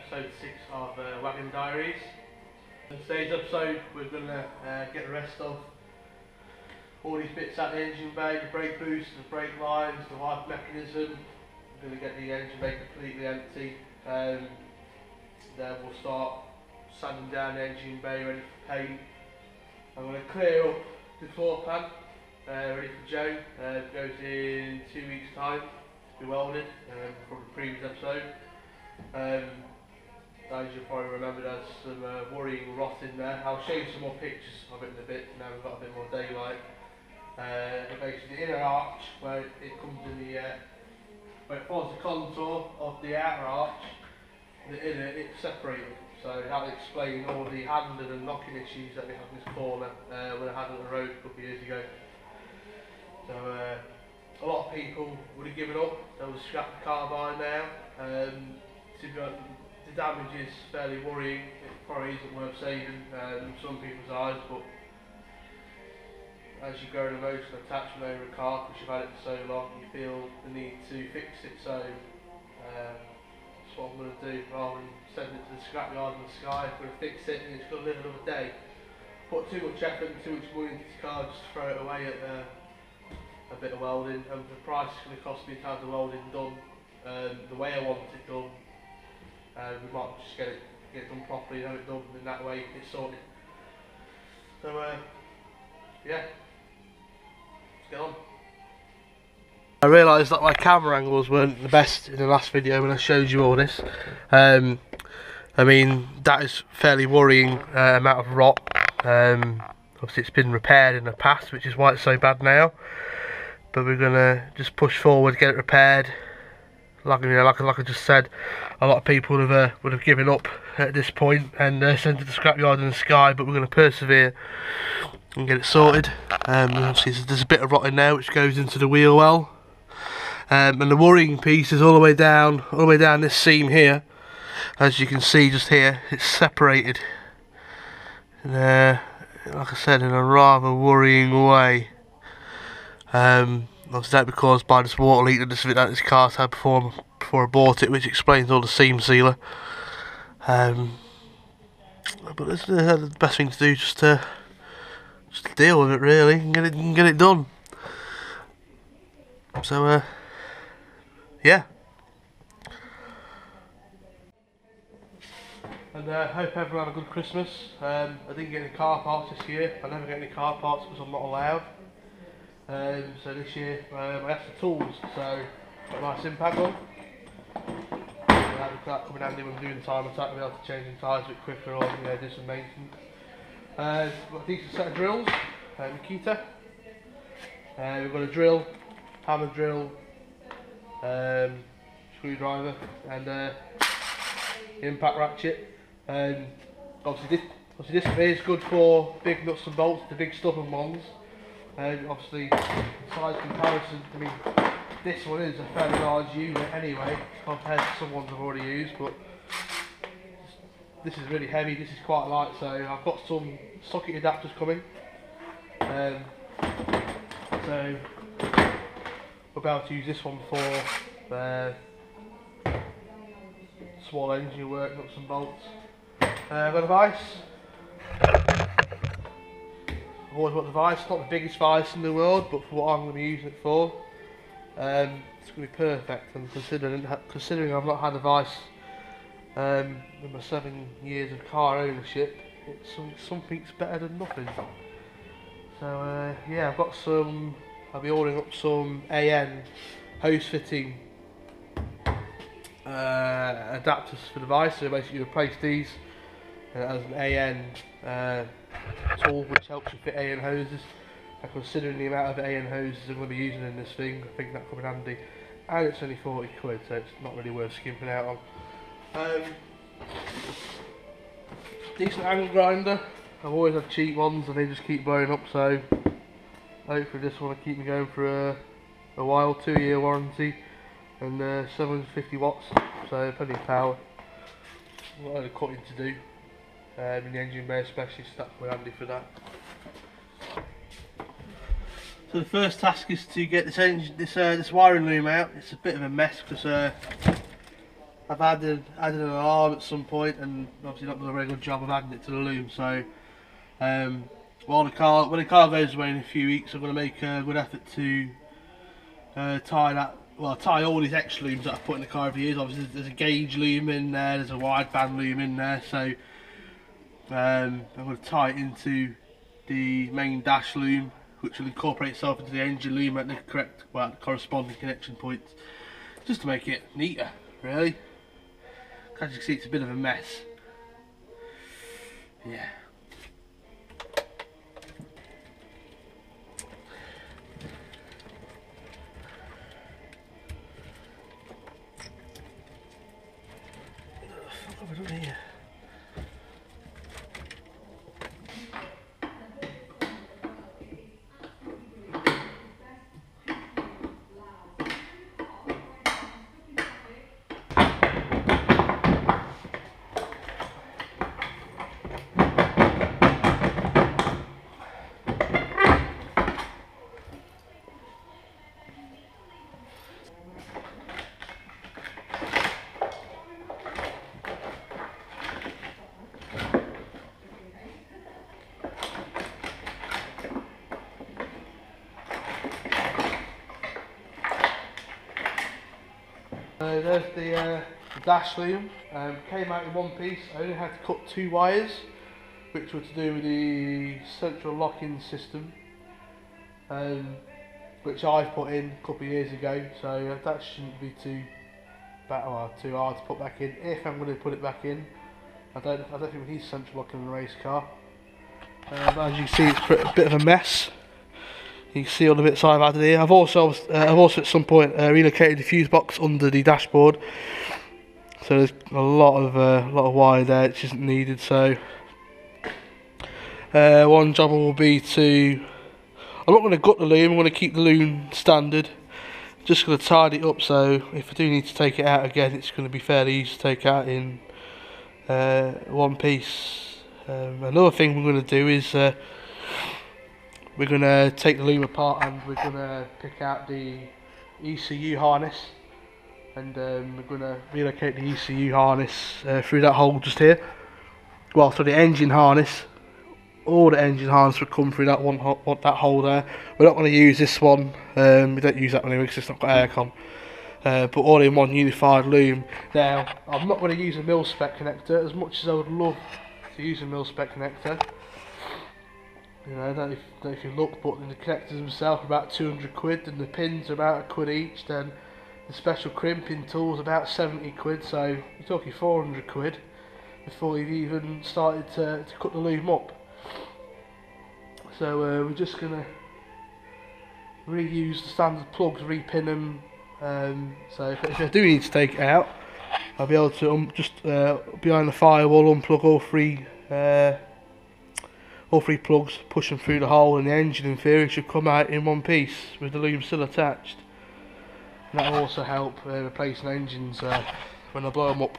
episode 6 of Wagon Diaries. In today's episode we're going to get the rest of all these bits out the engine bay, the brake boost, the brake lines, the wipe mechanism. We're going to get the engine bay completely empty. Then we'll start sanding down the engine bay ready for paint. I'm going to clear up the floor pan ready for Joe. It goes in 2 weeks time to be welded from the previous episode. As you'll probably remember, there's some worrying rot in there. I'll show you some more pictures of it in a bit now we've got a bit more daylight. Basically the inner arch where it comes in the where it follows the contour of the outer arch, the inner it's separated. So that'll explain all the handling and knocking issues that we have in this corner when I had on the road a couple of years ago. So a lot of people would have given up. They would scrap the car by now. The damage is fairly worrying. It probably isn't worth saving in some people's eyes, but as you grow an emotional attachment over a car because you've had it for so long, you feel the need to fix it. So that's what I'm going to do. Rather than send it to the scrapyard in the sky, I'm going to fix it and it's going to live another day. Put too much effort and too much money into this car just to throw it away at a bit of welding, and the price is going to cost me to have the welding done the way I want it done. We might just get it done properly, have it done in that way, it's sorted. So yeah, let's get on. I realised that my camera angles weren't the best in the last video when I showed you all this. I mean, that is fairly worrying amount of rot. Obviously it's been repaired in the past, which is why it's so bad now. But we're gonna just push forward, get it repaired. Like I just said, a lot of people would have given up at this point and sent it to the scrapyard in the sky. But we're going to persevere and get it sorted. Obviously, there's a bit of rot in there which goes into the wheel well, and the worrying piece is all the way down this seam here. As you can see, just here, it's separated. And, like I said, in a rather worrying way. Obviously that because by this water leak that this car's had before I bought it, which explains all the seam sealer. But it's the best thing to do, just to deal with it really and get it done. So yeah. And I hope everyone had a good Christmas. I didn't get any car parts this year. I never get any car parts because I'm not allowed. So this year I asked the tools, so got a nice impact on. That coming handy when I'm doing the time attack, I'll be able to change the tyres a bit quicker or do some maintenance. We've got a decent set of drills, Nikita. We've got a drill, hammer drill, screwdriver and impact ratchet. Obviously this is good for big nuts and bolts, the big stubborn ones. Obviously, size comparison, I mean, this one is a fairly large unit anyway, compared to some ones I've already used, but this is really heavy, this is quite light, so I've got some socket adapters coming. So, we'll be able to use this one for small engine work, nuts and bolts. I've got a vise. I've always got the vise, not the biggest vise in the world, but for what I'm going to be using it for, it's going to be perfect. And considering I've not had a vise in my 7 years of car ownership, something's better than nothing. So yeah, I'll be ordering up some AN hose fitting adapters for the vise. So basically you replace these as an AN tool which helps you fit AN hoses, and considering the amount of AN hoses I'm going to be using in this thing, I think that could be handy, and it's only 40 quid, so it's not really worth skimping out on. Decent angle grinder. I've always had cheap ones and they just keep blowing up, so hopefully this one will keep me going for a while. 2-year warranty and 750 watts, so plenty of power. A lot of cutting to do. In the engine bay especially, so that's quite handy for that. So the first task is to get this wiring loom out. It's a bit of a mess because I've added an alarm at some point, and obviously not done a very good job of adding it to the loom. So when the car goes away in a few weeks, I'm going to make a good effort to tie all these extra looms that I've put in the car over the years. Obviously there's a gauge loom in there, there's a wideband loom in there, so I'm going to tie it into the main dash loom, which will incorporate itself into the engine loom at the the corresponding connection points, just to make it neater, really. As you can see, it's a bit of a mess. Yeah. What have I done here? There's the dash loom. Came out in one piece. I only had to cut 2 wires, which were to do with the central locking system, which I put in a couple of years ago. So that shouldn't be too hard to put back in. If I'm going to put it back in, I don't think we need central locking in a race car. As you can see, it's a bit of a mess. You can see all the bits I've added here. I've also at some point relocated the fuse box under the dashboard, so there's a lot of wire there which isn't needed. So one job will be to, I'm not going to gut the loom, I'm going to keep the loom standard. Just going to tidy it up, so if I do need to take it out again, it's going to be fairly easy to take out in one piece. Another thing we're going to do is we're going to take the loom apart, and we're going to pick out the ECU harness, and we're going to relocate the ECU harness through that hole just here. Well, so the engine harness, all the engine harness would come through that that hole there. We're not going to use this one, we don't use that one anyway because it's not got aircon, but all in one unified loom. Now, I'm not going to use a mil-spec connector, as much as I would love to use a mil-spec connector. You know, I don't know if you look, but the connectors themselves are about 200 quid, and the pins are about £1 each. Then the special crimping tools about 70 quid. So you're talking 400 quid before you've even started to cut the loom up. So we're just gonna reuse the standard plugs, repin them. So if I do need to take it out, I'll be able to just behind the firewall unplug all three plugs, push them through the hole, and the engine in theory should come out in one piece with the loom still attached. And that will also help replacing engines when I blow them up.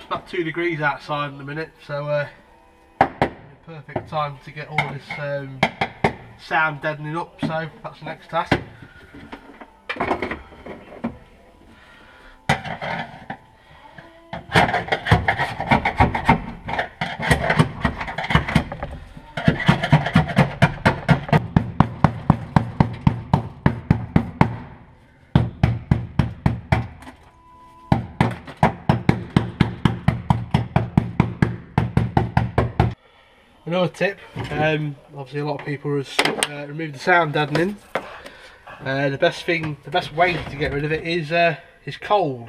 About 2 degrees outside in a minute, so perfect time to get all this sound deadening up, so that's the next task. another tip, obviously a lot of people have removed the sound deadening. The best way to get rid of it is cold.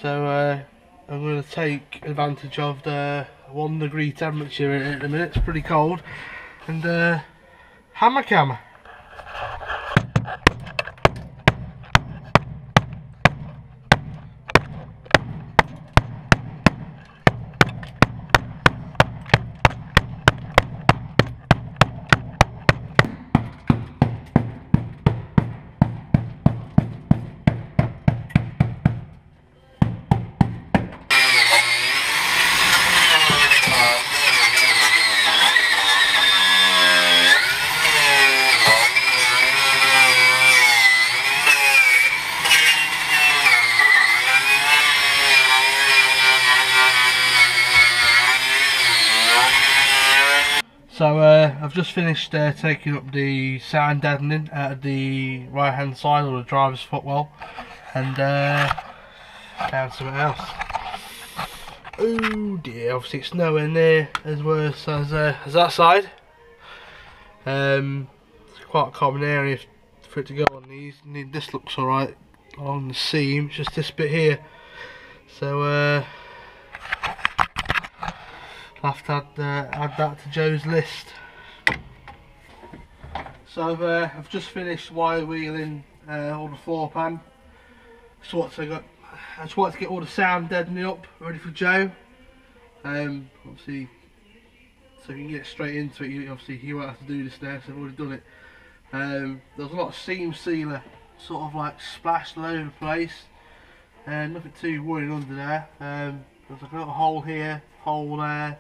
So I'm going to take advantage of the 1 degree temperature at the minute. It's pretty cold, and hammer camera. So I've just finished taking up the sound deadening out of the right hand side or the driver's footwell, and found something else. Oh dear, obviously it's nowhere near as worse as that side. It's quite a common area for it to go on these. This looks alright on the seam, it's just this bit here. So I'll have to add that to Joe's list. So I've just finished wire wheeling all the floor pan. So I just wanted to get all the sound deadening up, ready for Joe. Obviously, so you can get straight into it. Obviously he won't have to do this now, so I've already done it. There's a lot of seam sealer sort of like splashed all over the place. Nothing too worrying under there. There's like a little hole here, hole there,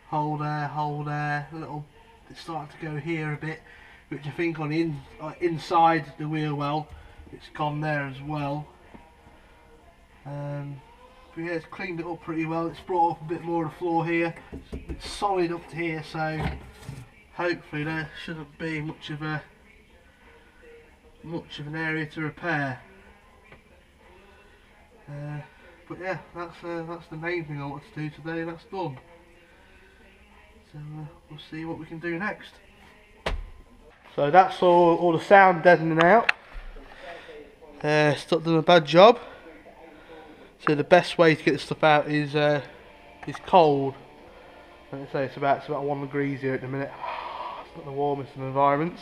hole there, hole there. A little, it's starting to go here a bit, which I think on the inside the wheel well, it's gone there as well. But yeah, it's cleaned it up pretty well. It's brought up a bit more of the floor here. It's solid up to here, so hopefully there shouldn't be much of an area to repair. But yeah, that's the main thing I want to do today. That's done. So we'll see what we can do next. So that's all the sound deadening out. Still done a bad job. So the best way to get this stuff out is cold. Like I say, it's about 1 degree here at the minute. It's not the warmest of environments.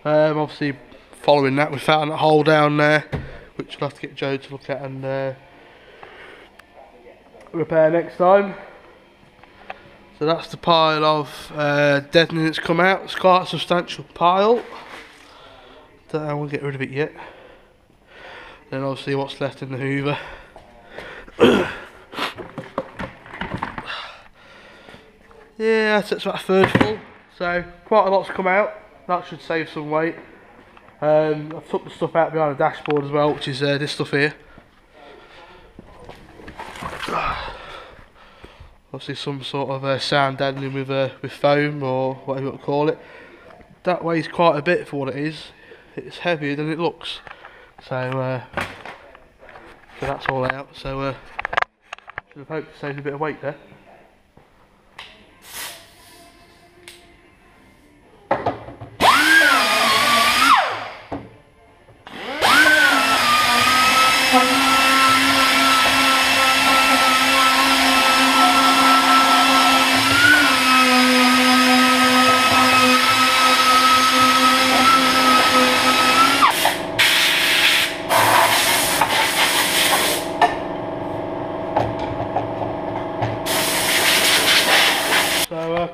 Obviously, following that, we found a hole down there, which we'll have to get Joe to look at and repair next time. So that's the pile of deadening that's come out. It's quite a substantial pile. Don't know how we'll get rid of it yet. Then obviously what's left in the hoover. Yeah, so it's about a third full. So quite a lot's come out. That should save some weight. I've took the stuff out behind the dashboard as well, which is this stuff here. Obviously some sort of sound deadening with foam or whatever you want to call it. That weighs quite a bit for what it is. It's heavier than it looks. So that's all out. So should have hoped to save a bit of weight there.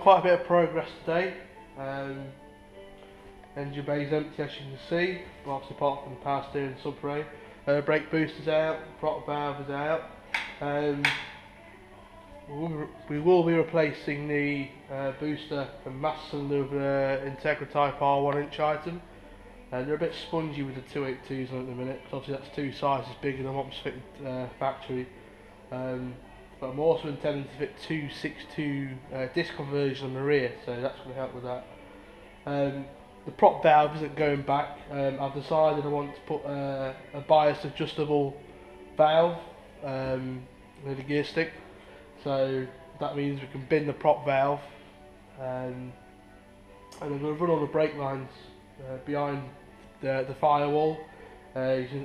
Quite a bit of progress today. Engine bay's empty, as you can see, but obviously apart from the power steering sub-frame. Brake booster's out, prop valve is out. We will be replacing the booster and master cylinder with an Integra Type R 1-inch item. They're a bit spongy with the 282s on at the minute, because obviously that's 2 sizes bigger than what's fitted factory. But I'm also intending to fit 262 disc conversion on the rear, so that's going to help with that. The prop valve isn't going back. I've decided I want to put a bias adjustable valve with a gear stick, so that means we can bin the prop valve and I'm going to run all the brake lines behind the firewall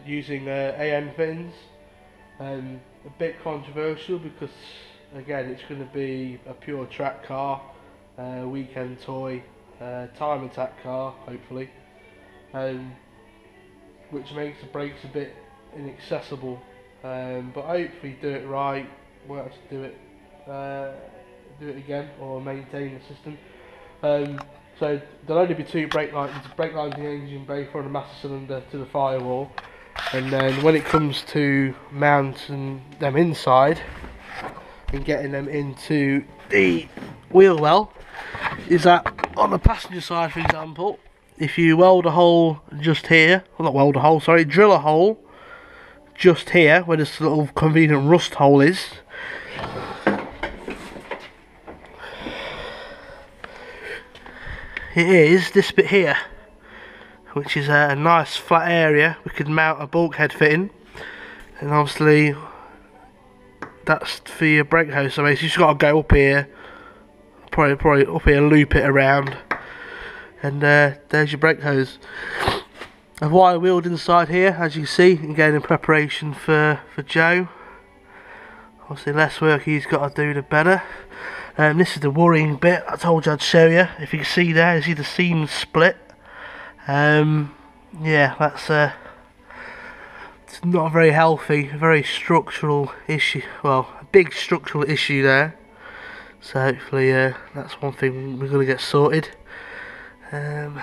using AN fins. A bit controversial because again it's going to be a pure track car, weekend toy, time attack car hopefully, which makes the brakes a bit inaccessible, but hopefully do it right, won't have to do it again or maintain the system. So there'll only be two brake lines in the engine bay from the master cylinder to the firewall, and then when it comes to mounting them inside and getting them into the wheel well, is that on the passenger side, for example, if you weld a hole just here, well not weld a hole, sorry, drill a hole just here where this little convenient rust hole is, it is this bit here, which is a nice flat area we could mount a bulkhead fitting, and obviously that's for your brake hose. So basically you just got to go up here, probably up here, loop it around, and there's your brake hose. I've wire wheeled inside here, as you can see, again in preparation for Joe. Obviously less work he's got to do the better. This is the worrying bit I told you I'd show you. If you can see there, you see the seams split. Yeah, that's it's not a very healthy, very structural issue. Well, a big structural issue there. So hopefully that's one thing we're going to get sorted. But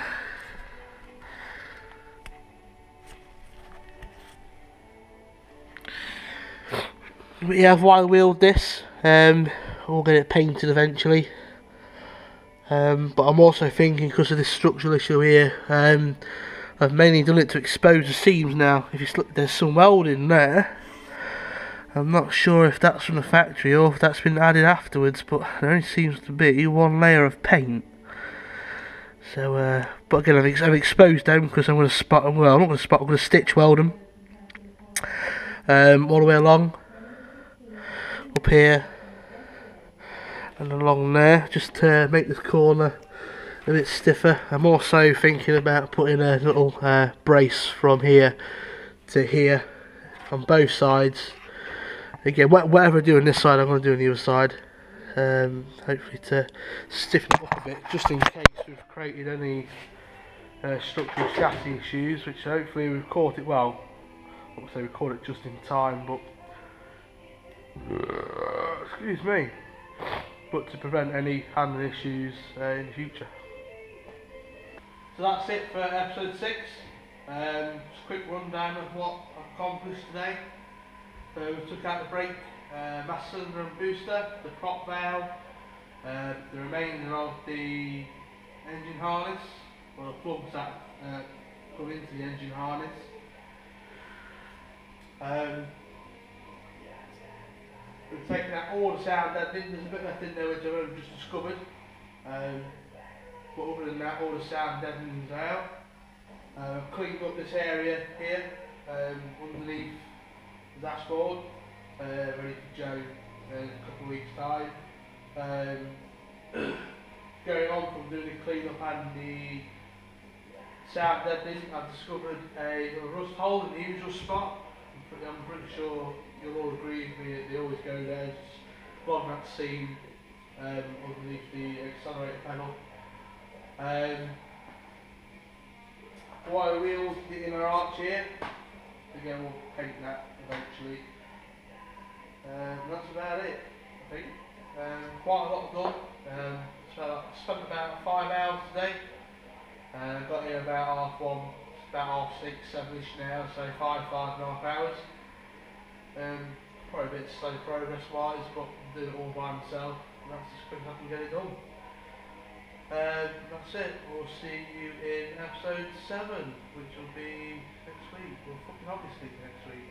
yeah, I've wire wheeled this. We'll get it painted eventually. But I'm also thinking, because of this structural issue here, I've mainly done it to expose the seams now. If you look, there's some welding there. I'm not sure if that's from the factory or if that's been added afterwards, but there only seems to be one layer of paint. So, but again, I've exposed them because I'm going to spot them. Well, I'm not going to spot them, I'm going to stitch weld them all the way along, up here and along there, just to make this corner a bit stiffer. I'm also thinking about putting a little brace from here to here on both sides. Again, whatever I do on this side, I'm going to do on the other side. Hopefully to stiffen it up a bit, just in case we've created any structural chassis issues, which hopefully we've caught it well. I won't say we caught it just in time, but excuse me, but to prevent any handling issues in the future. So that's it for episode 6. Just a quick rundown of what I've accomplished today. So we took out the brake, master cylinder and booster, the prop valve, the remainder of the engine harness, or the plugs that come into the engine harness. We've taken out all the sound deadening. There's a bit left in there which I've just discovered, but other than that, all the sound deadening is out. I've cleaned up this area here underneath the dashboard, ready for Joe in a couple of weeks' time. Going on from doing the clean up and the sound deadening, I've discovered a rust hole in the usual spot. I'm pretty sure you'll all agree with me that they always go there, just along that seam underneath the accelerator panel. Wire wheels, the inner arch here. Again, we'll paint that eventually. That's about it, I think. Quite a lot done. So I spent about 5 hours today. Got here about 1:30, about 6:30, 7ish now, so 5.5 hours. Probably a bit slow progress wise, but I'm doing it all by myself, and that's as quick as I can get it done. That's it. We'll see you in episode 7, which will be next week. Well, fucking obviously next week.